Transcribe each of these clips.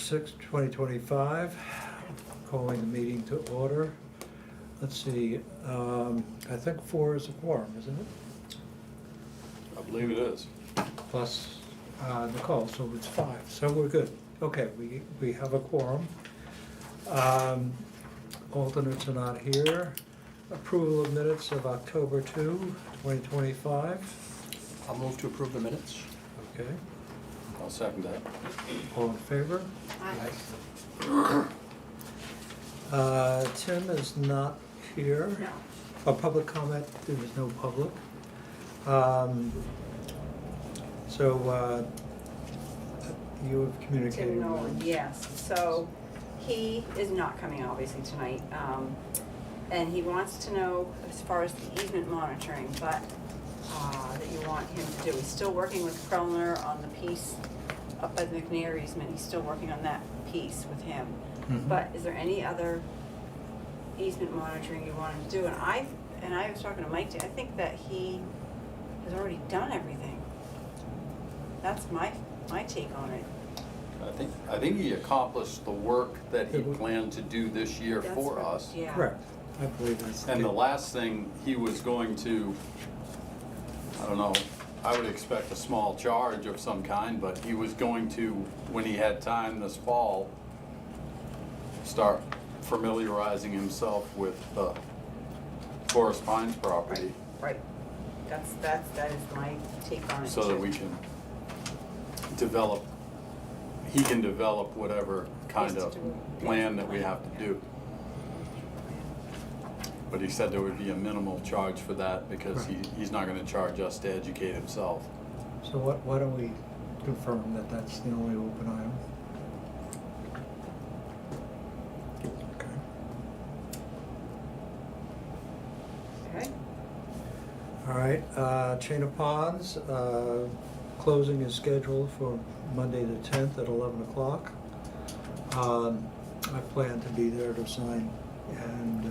6th, 2025, calling the meeting to order. Let's see, I think 4 is a quorum, isn't it? I believe it is. Plus Nicole, so it's 5, so we're good. Okay, we have a quorum. Alternates are not here. Approval of minutes of October 2, 2025. I'll move to approve the minutes. Okay, I'll second that. all in favor? Tim is not here. No. A public comment, there was no public. So you have communicated Tim Nolan, with. yes. So he is not coming obviously tonight. And he wants to know as far as the easement monitoring, but that you want him to do. He's still working with Krellner on the piece up by the McNair easement. He's still working on that piece with him. Mhm. But is there any other easement monitoring you want him to do? And I was talking to Mike, I think that he has already done everything. That's my take on it. I think he accomplished the work that he It w- planned to do this year That's for what- us. Yeah. Correct, I believe that's. And the last thing he was going to, I don't know, I would expect a small charge of some kind, but he was going to, when he had time this fall, start familiarizing himself with the Forest Pines property Right. That is my take on it. so that too. we can develop, he can develop whatever kind Yes, of to do. plan that we have to do. But he said there would be a minimal charge for that because Right. he's not gonna charge us to educate himself. So why don't we confirm that that's the only open item? Okay. Okay. All right, Chain of Ponds, closing is scheduled for Monday the 10th at 11 o'clock. I plan to be there to sign, and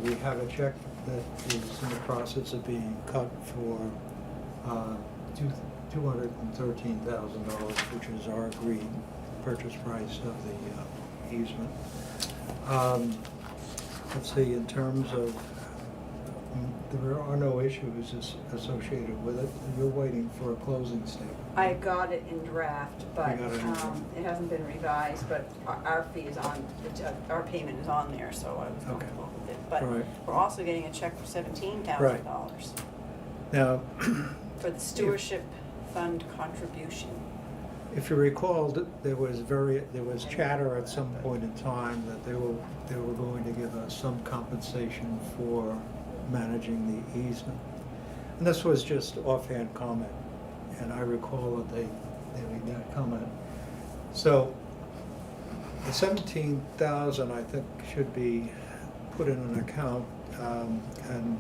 we have a check that is in the process of being cut for $213,000, which is our agreed purchase price of the easement. Let's see, in terms of, there are no issues associated with it. You're waiting for a closing statement. I got it in draft, but You got it in draft. it hasn't been revised, but our fee is on, our payment is on there, so I was Okay. comfortable with it. But All right. we're also getting a check for $17,000 Now, for the stewardship fund contribution. if you recall, there was chatter at some point in time that they were going to give us some compensation for managing the easement. And this was just offhand comment, and I recall that they made that comment. So the 17,000, I think, should be put in an account, and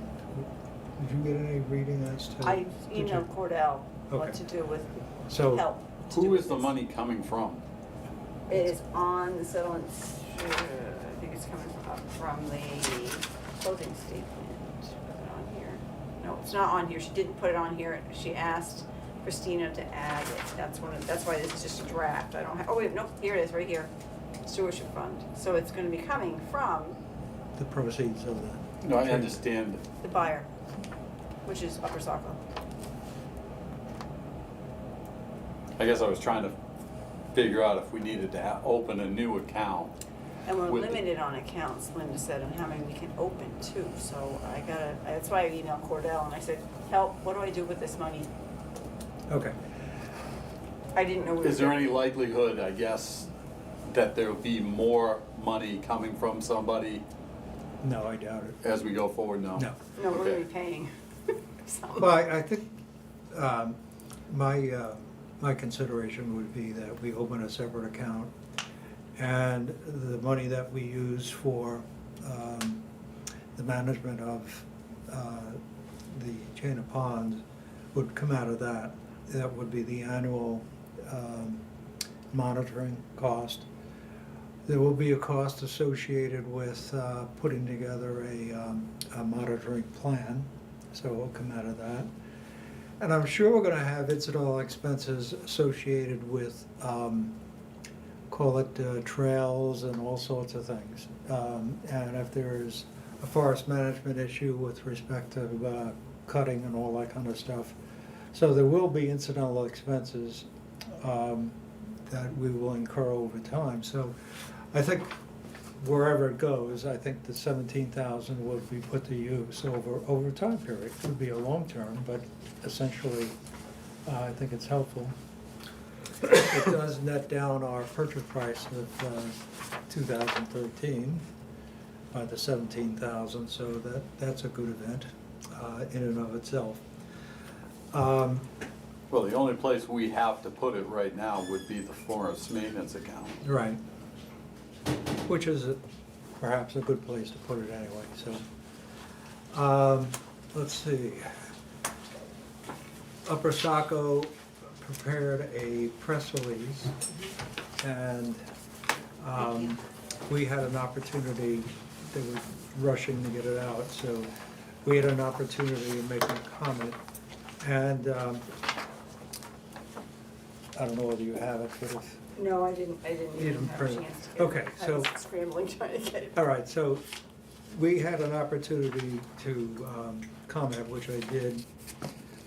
did you get any reading as to? I did you- emailed Cordell Okay. what to do with So- help. to do Who with is the this. money coming from? It is on the settlements, I think it's coming from the closing statement. Is it on here? No, it's not on here. She didn't put it on here. She asked Christina to add it. That's why this is just a draft. I don't have, oh wait, no, here it is, right here. Stewardship fund. So it's gonna be coming from The proceeds of the. No, I understand. the buyer, which is Upper Saco. I guess I was trying to figure out if we needed to open a new account. And we're With the- limited on accounts, Linda said, and how many we can open too. So that's why I emailed Cordell and I said, help, what do I do with this money? Okay. I didn't know. we were Is there getting- any likelihood, I guess, that there'll be more money coming from somebody No, I doubt it. as we go forward? No? No. No, we're gonna Okay. be paying. some. Well, I think my consideration would be that we open a separate account, and the money that we use for the management of the Chain of Ponds would come out of that. That would be the annual monitoring cost. There will be a cost associated with putting together a monitoring plan, so it will come out of that. And I'm sure we're gonna have incidental expenses associated with call it trails and all sorts of things. And if there's a forest management issue with respect to cutting and all that kind of stuff. So there will be incidental expenses that we will incur over time. So I think wherever it goes, I think the 17,000 would be put to use over a time period. It would be a long term, but essentially, I think it's helpful. It does net down our purchase price of 2013 by the 17,000, so that's a good event in and of itself. Well, the only place we have to put it right now would be the forest maintenance account. Right. Which is perhaps a good place to put it anyway, so. Let's see. Upper Saco prepared a press release, and we had an opportunity, they were rushing to get it out, so we had an opportunity to make a comment. And I don't know whether you have it, but if, No, I didn't You even didn't have a print it. chance to get it. Okay, I so- was scrambling trying to get it. all right, so we had an opportunity to comment, which I did,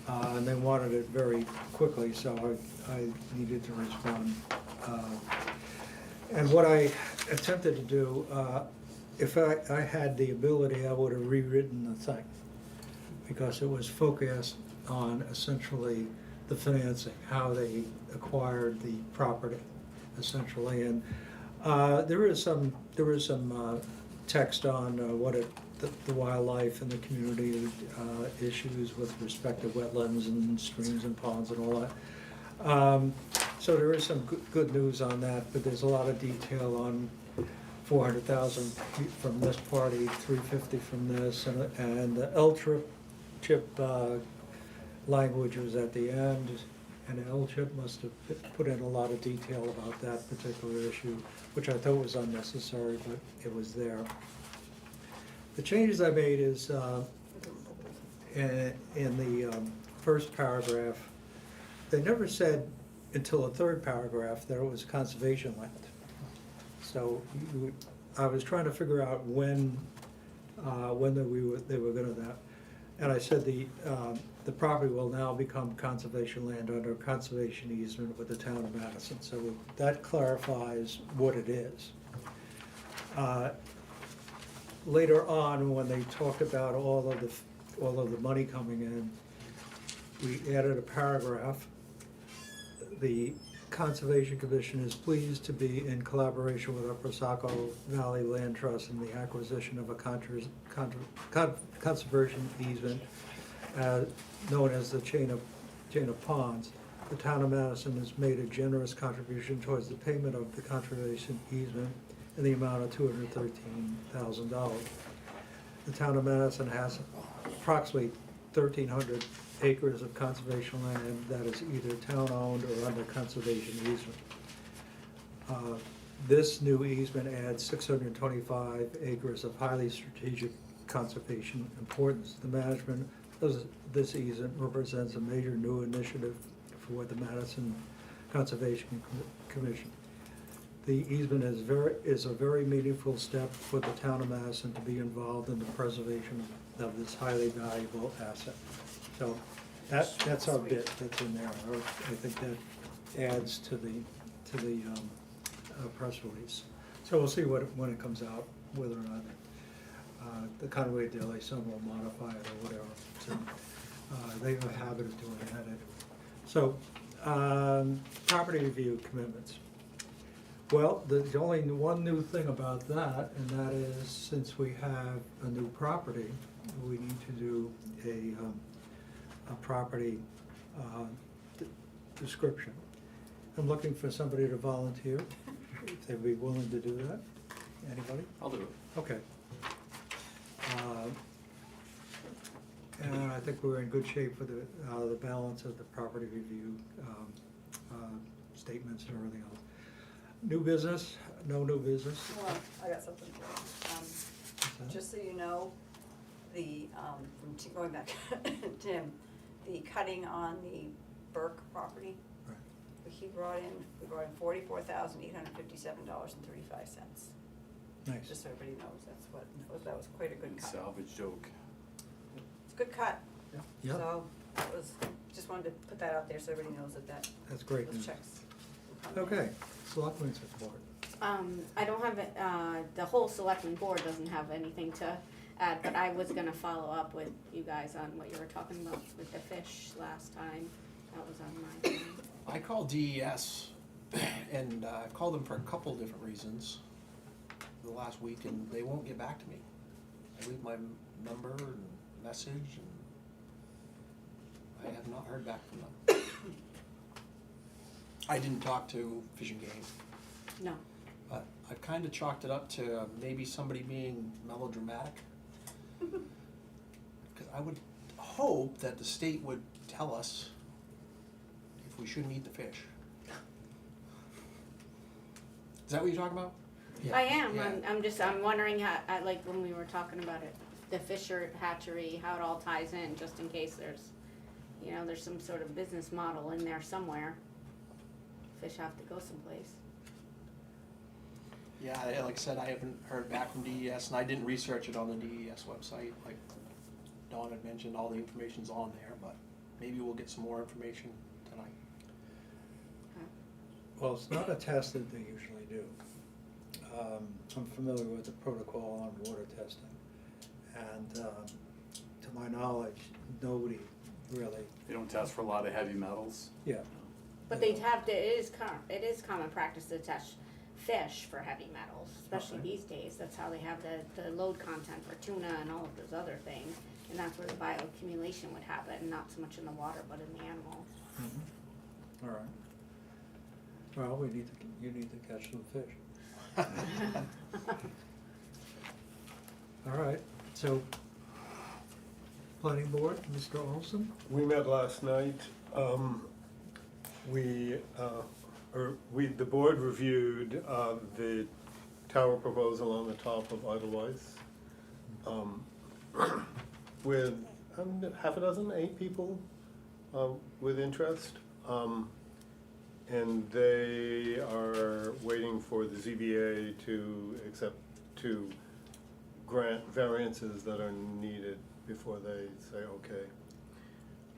and they wanted it very quickly, so I needed to respond. And what I attempted to do, if I had the ability, I would have rewritten the thing, because it was focused on essentially the financing, how they acquired the property, essentially. And there is some text on what the wildlife and the community issues with respect to wetlands and streams and ponds and all that. So there is some good news on that, but there's a lot of detail on 400,000 from this party, 350 from this, and the L-chip language was at the end, and L-chip must have put in a lot of detail about that particular issue, which I thought was unnecessary, but it was there. The changes I made is in the first paragraph, they never said until the third paragraph that it was conservation land. So I was trying to figure out when they were gonna that. And I said the property will now become conservation land under conservation easement with the town of Madison. So that clarifies what it is. Later on, when they talked about all of the money coming in, we added a paragraph. The Conservation Commission is pleased to be in collaboration with Upper Saco Valley Land Trust in the acquisition of a conservation easement known as the chain of ponds. The town of Madison has made a generous contribution towards the payment of the conservation easement in the amount of $213,000. The town of Madison has approximately 1,300 acres of conservation land that is either town-owned or under conservation easement. This new easement adds 625 acres of highly strategic conservation importance. The management of this easement represents a major new initiative for the Madison Conservation Commission. The easement is a very meaningful step for the town of Madison to be involved in the preservation of this highly valuable asset. So that's our bit that's in there. I think that adds to the press release. So we'll see when it comes out, whether or not the Conway Daily Sun will modify it or whatever. So they have a habit of doing that anyway. So property review commitments. Well, there's only one new thing about that, and that is since we have a new property, we need to do a property description. I'm looking for somebody to volunteer, if they'd be willing to do that. Anybody? I'll do it. Okay. And I think we're in good shape for the balance of the property review statements and everything else. New business, no new business. Well, I got something for you. Just so you know, going back to Tim, the cutting on the Burke property, Right. we brought in $44,857.35. Nice. Just so everybody knows, that was quite a good cut. Salvage joke. It's a good cut. Yeah. So, that was, just wanted to put that out there so everybody knows that That's great those news. checks will come in. Okay, selectmen's report. I don't have it, the whole selectmen board doesn't have anything to add, but I was gonna follow up with you guys on what you were talking about with the fish last time. That was on my thing. I called DES and called them for a couple different reasons the last week, and they won't get back to me. I leave my number and message, and I have not heard back from them. I didn't talk to Fish and Game, No, but I've kind of chalked it up to maybe somebody being melodramatic. Because I would hope that the state would tell us if we shouldn't eat the fish. Is that what you're talking about? Yeah. I am, Yeah. I'm wondering how, like, when we were talking about it, the Fisher hatchery, how it all ties in, just in case there's, there's some sort of business model in there somewhere. Fish have to go someplace. Yeah, like I said, I haven't heard back from DES, and I didn't research it on the DES website. Like Dawn had mentioned, all the information's on there, but maybe we'll get some more information tonight. Well, it's not a test that they usually do. I'm familiar with the protocol on water testing, and to my knowledge, nobody really, They don't test for a lot of heavy metals. yeah. But they have to, it is common practice to test fish for heavy metals, especially Okay. these days. That's how they have the load content for tuna and all of those other things. And that's where the bioaccumulation would happen, not so much in the water, but in the animals. Mhm. All right. Well, you need to catch some fish. All right, so, planning board, Mr. Olson? We met last night. The board reviewed the tower proposal on the top of Edelweiss with half a dozen, 8 people with interest. And they are waiting for the ZBA to grant variances that are needed before they say okay,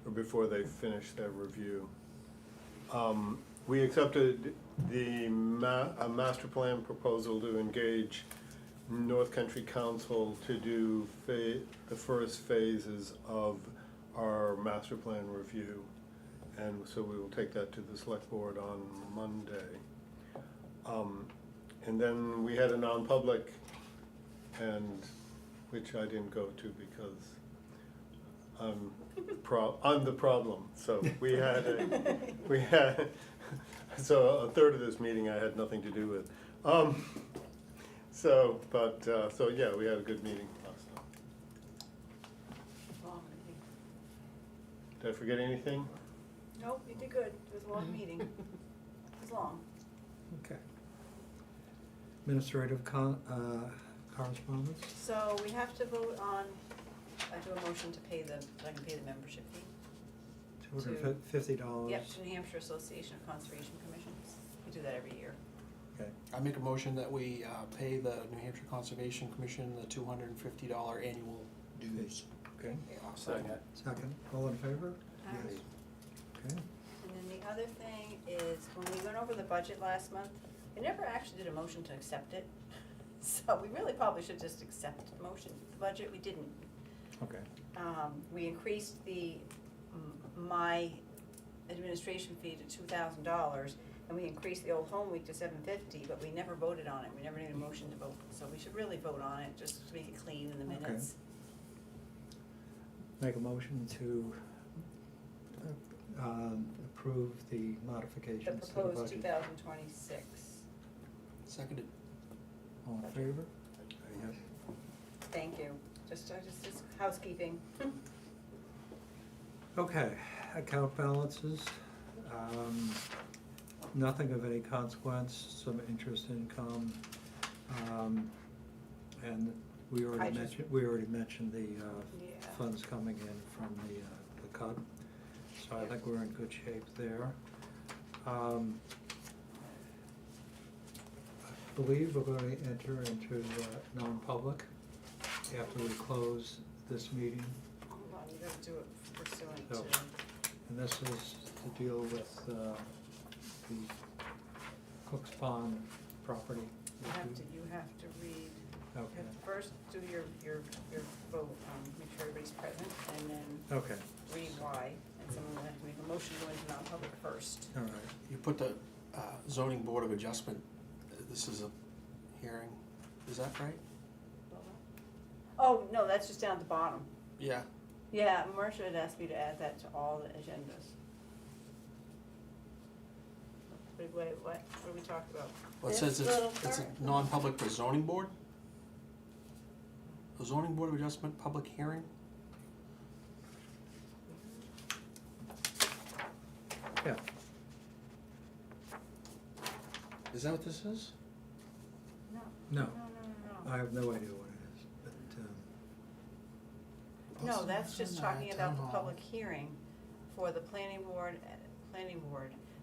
or before they finish their review. We accepted a master plan proposal to engage North Country Council to do the first phases of our master plan review. And so we will take that to the select board on Monday. And then we had a non-public, which I didn't go to because I'm the problem. So so a third of this meeting I had nothing to do with. So yeah, we had a good meeting last night. Long meeting. Did I forget anything? Nope, you did good. It was a long meeting. It was long. Okay. Administrative correspondence? So we have to vote on, I do a motion to pay I can pay the membership fee. $250. Yep, to New Hampshire Association of Conservation Commissions. We do that every year. Okay, I make a motion that we pay the New Hampshire Conservation Commission the $250 annual dues. okay. Second. Second, all in favor? Aye. Yes. Okay, And then the other thing is, when we went over the budget last month, we never actually did a motion to accept it. So we really probably should just accept the motion. The budget, we didn't. okay. We increased my administration fee to $2,000, and we increased the Old Home Week to $750, but we never voted on it. We never made a motion to vote, so we should really vote on it, just to make it clean in the Okay. minutes. Make a motion to approve the The modifications to the proposed budget. 2026. Seconded. All in favor? Yes. Thank you. Just housekeeping. Okay, account balances, nothing of any consequence, some interest income. And we already mentioned the Yeah. funds coming in from the cut. So I think we're in good shape there. I believe we're going to enter into non-public after we close this meeting. Hold on, you gotta do it pursuant So- to, And this is to deal with the Cook's Pond property. you have to read, you Okay, have to first do your vote, make sure everybody's present, and then okay, read why, and someone will have to make a motion to go into non-public first. all right. You put the zoning board of adjustment, this is a hearing, is that right? Oh, no, that's just down at the bottom. Yeah. Yeah, Marcia had asked me to add that to all the agendas. Wait, what are we talking about? Well, it This says little it's a part? non-public for zoning board? A zoning board of adjustment, public hearing? Yeah, Is that what this is? No, no, no, I have no idea what it is, but, no, that's just talking about the public hearing for the planning board.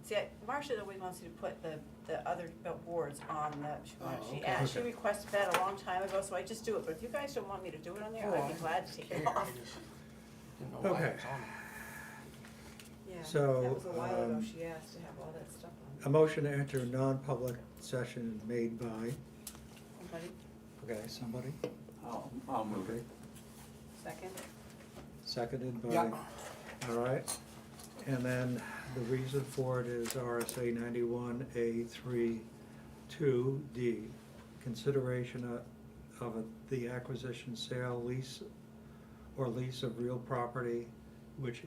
See, Marcia always wants you to put the other boards on the, Oh, she okay. requested that a long time ago, so I just do it, but if you guys don't want me to do it on there, Oh, I'd be glad to take it I off. just didn't know why Okay. it was on there. Yeah, So, that was a while ago, um, she asked to have all that stuff on. a motion to enter non-public session made by, Somebody, somebody, I'll move okay, it. second? seconded by. Yeah. All right, and then the reason for it is RSA 91A3(2)D, consideration the acquisition, sale, lease, or lease of real property which